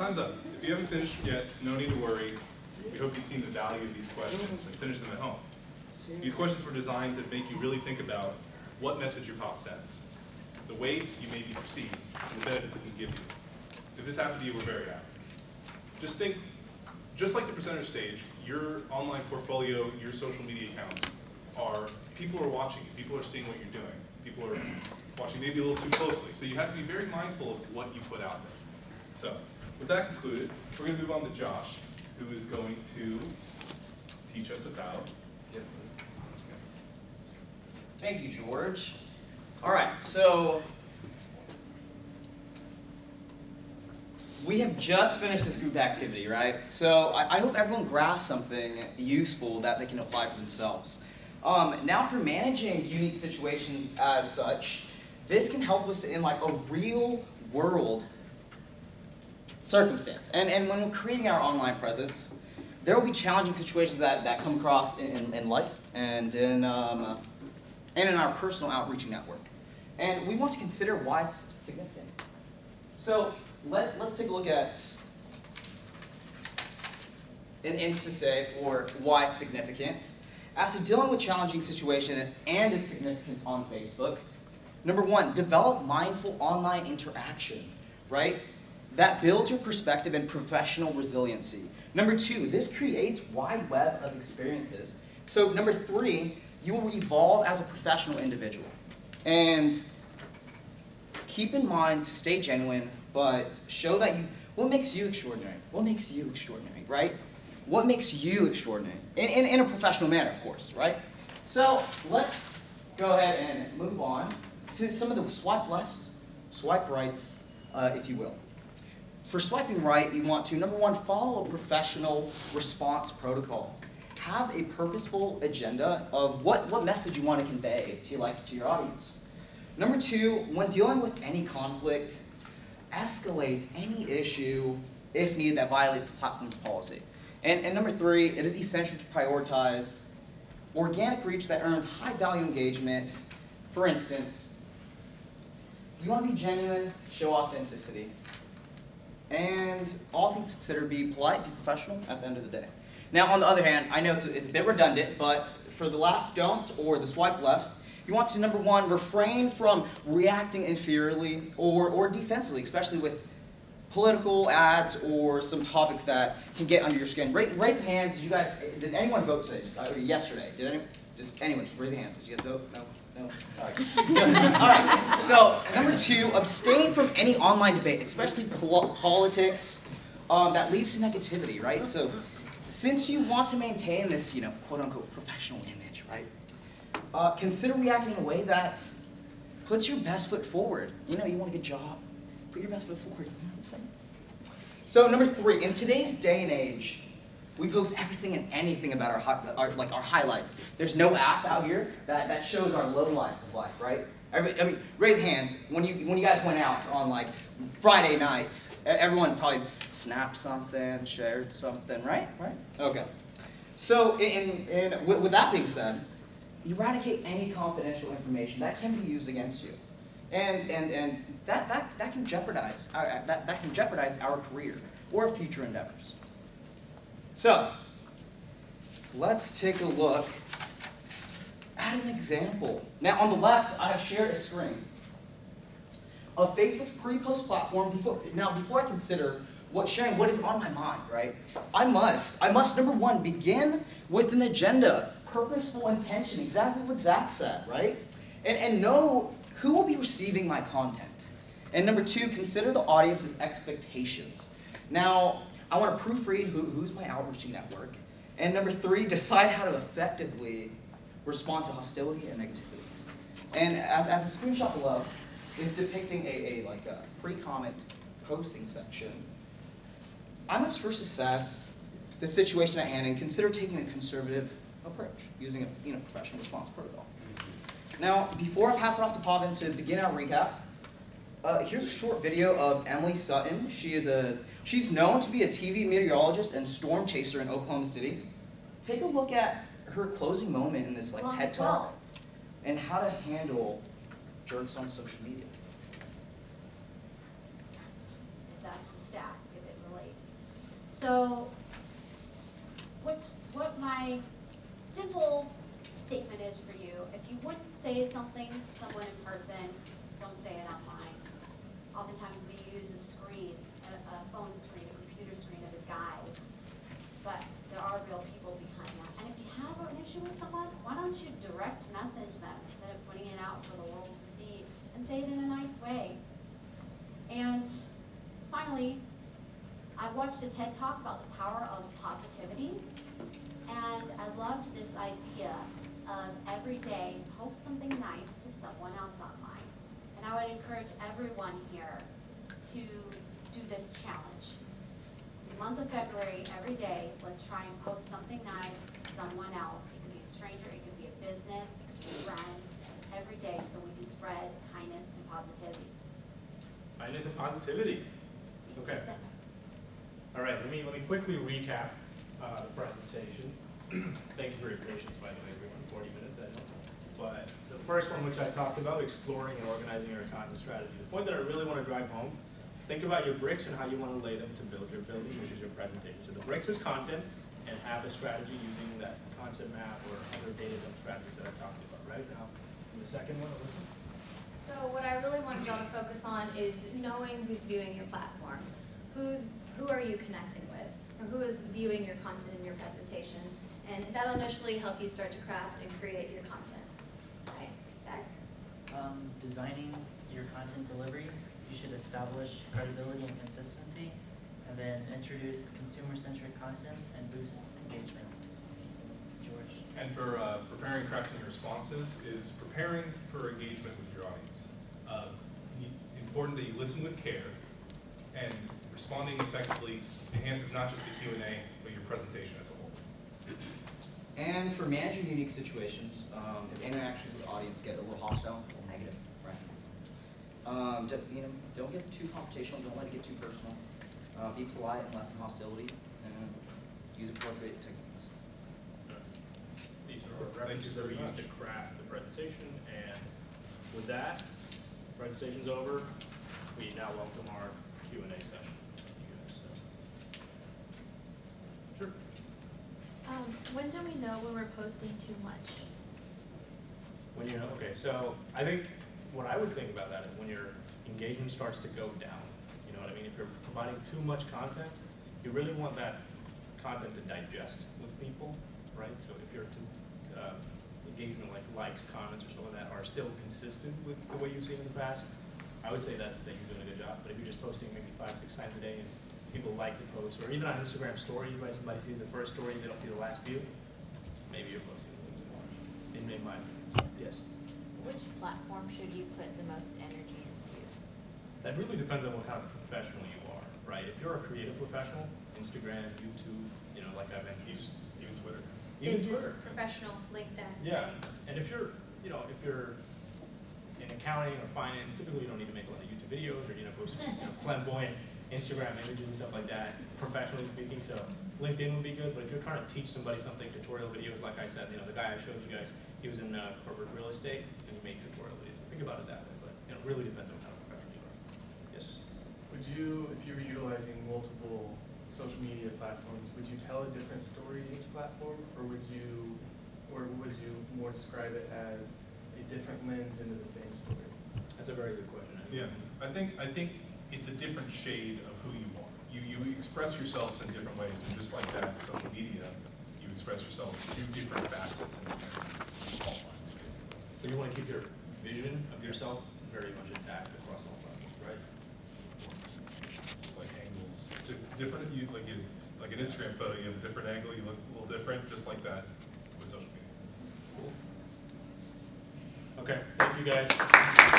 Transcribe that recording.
Time's up. If you haven't finished yet, no need to worry. We hope you've seen the value of these questions and finish them at home. These questions were designed to make you really think about what message your pop sends, the way you may be perceived, and the benefits it can give you. If this happened to you, we're very happy. Just think, just like the presenter stage, your online portfolio, your social media accounts people are watching you, people are seeing what you're doing, people are watching maybe a little too closely, so you have to be very mindful of what you put out there. So, with that concluded, we're going to move on to Josh, who is going to teach us about. Thank you, George. All right, so we have just finished this group activity, right? So I hope everyone grasps something useful that they can apply for themselves. Now for managing unique situations as such, this can help us in like a real world circumstance. And when we're creating our online presence, there will be challenging situations that come across in life and in our personal outreach network. And we want to consider why it's significant. So let's take a look at an instance or why it's significant. As to dealing with challenging situation and its significance on Facebook, number one, develop mindful online interaction, right? That builds your perspective and professional resiliency. Number two, this creates wide web of experiences. So number three, you will evolve as a professional individual. And keep in mind to stay genuine, but show that what makes you extraordinary? What makes you extraordinary, right? What makes you extraordinary? In a professional manner, of course, right? So let's go ahead and move on to some of the swipe lefts, swipe rights, if you will. For swiping right, you want to, number one, follow a professional response protocol. Have a purposeful agenda of what message you want to convey to your audience. Number two, when dealing with any conflict, escalate any issue, if needed, that violates the platform's policy. And number three, it is essential to prioritize organic reach that earns high value engagement. For instance, you want to be genuine, show authenticity. And all things considered, be polite, be professional at the end of the day. Now, on the other hand, I know it's a bit redundant, but for the last don't or the swipe lefts, you want to, number one, refrain from reacting inferiorly or defensively, especially with political ads or some topics that can get under your skin. Raise your hands. Did anyone vote today? Yesterday? Just anyone? Just raise your hands. Did you guys vote? No. All right. All right. So number two, abstain from any online debate, especially politics, that leads to negativity, right? So since you want to maintain this, quote unquote professional image, right? Consider reacting in a way that puts your best foot forward. You want a good job, put your best foot forward. You know what I'm saying? So number three, in today's day and age, we post everything and anything about our highlights. There's no app out here that shows our low lives of life, right? Raise hands. When you guys went out on Friday night, everyone probably snapped something, shared something, right? Right? Okay. So with that being said, eradicate any confidential information that can be used against you, and that can jeopardize our career or future endeavors. So let's take a look at an example. Now on the left, I have shared a screen of Facebook's pre-post platform. Before I consider sharing what is on my mind, right? I must number one, begin with an agenda, purposeful intention, exactly what Zach said, right? And know who will be receiving my content. And number two, consider the audience's expectations. Now, I want to proofread who's my outreach network. And number three, decide how to effectively respond to hostility and negativity. And as the screenshot below is depicting a pre-comment posting section, I must first assess the situation at hand and consider taking a conservative approach using a professional response protocol. Now, before I pass it off to Pavan to begin our recap, here's a short video of Emily Sutton. She's known to be a TV meteorologist and storm chaser in Oklahoma City. Take a look at her closing moment in this TED Talk and how to handle jerks on social media. That's the stack, if it relates. So, what my simple statement is for you, if you wouldn't say something to someone in person, don't say it online. Oftentimes we use a screen, a phone screen, a computer screen as a guise, but there are real people behind that. And if you have an issue with someone, why don't you direct message them instead of putting it out for the world to see, and say it in a nice way. And finally, I watched a TED Talk about the power of positivity, and I loved this idea of every day post something nice to someone else online. And I would encourage everyone here to do this challenge. In the month of February, every day, let's try and post something nice to someone else. It could be a stranger, it could be a business, it could be a friend, every day, so we can spread kindness and positivity. Kindness and positivity. Okay. All right, let me quickly recap the presentation. Thank you for your patience, by the way, everyone. 40 minutes, I know. But the first one, which I talked about, exploring and organizing your content strategy. The point that I really want to drive home, think about your bricks and how you want to lay them to build your building, which is your presentation. So the bricks is content, and have a strategy using that concept map or other data dump strategies that I talked about right now. And the second one, Alyssa? So what I really wanted y'all to focus on is knowing who's viewing your platform. Who are you connecting with? Or who is viewing your content in your presentation? And that'll initially help you start to craft and create your content. Right, Zach? Designing your content delivery, you should establish credibility and consistency, and then introduce consumer-centric content and boost engagement. George? And for preparing and crafting your responses is preparing for engagement with your audience. Important that you listen with care, and responding effectively enhances not just the Q&A, but your presentation as a whole. And for managing unique situations, if interactions with the audience get a little hostile or negative, right? Don't get too confrontational. Don't let it get too personal. Be polite and lessen hostility, and use appropriate techniques. These are references that we use to craft the presentation, and with that, presentation's over. We now welcome our Q&A session. Sure. When do we know when we're posting too much? When you know, okay, so I think what I would think about that is when your engagement starts to go down. You know what I mean? If you're providing too much content, you really want that content to digest with people, right? So if your engagement, like likes, comments, or some of that are still consistent with the way you've seen in the past, I would say that you're doing a good job. But if you're just posting maybe 5-6 times a day and people like the post, or even on Instagram story, right? Somebody sees the first story, they don't see the last view, maybe you're posting a little too much. In my opinion. Yes. Which platform should you put the most energy into? That really depends on what kind of professional you are, right? If you're a creative professional, Instagram, YouTube, like I mentioned, even Twitter. Business, professional, LinkedIn. Yeah, and if you're in accounting or finance, typically you don't need to make a lot of YouTube videos or post flamboyant Instagram images and stuff like that, professionally speaking. So LinkedIn would be good, but if you're trying to teach somebody something, tutorial videos, like I said, the guy I showed you guys, he was in corporate real estate and he made tutorial videos. Think about it that way, but it really depends on how professional you are. Yes. Would you, if you were utilizing multiple social media platforms, would you tell a different story in each platform, or would you more describe it as a different lens into the same story? That's a very good question. Yeah, I think it's a different shade of who you are. You express yourselves in different ways, and just like that, social media, you express yourself through different facets and different all lines. So you want to keep your vision of yourself very much intact across all platforms, right? Just like angles, different. Like an Instagram photo, you have a different angle, you look a little different, just like that with social media. Cool. Okay, thank you guys.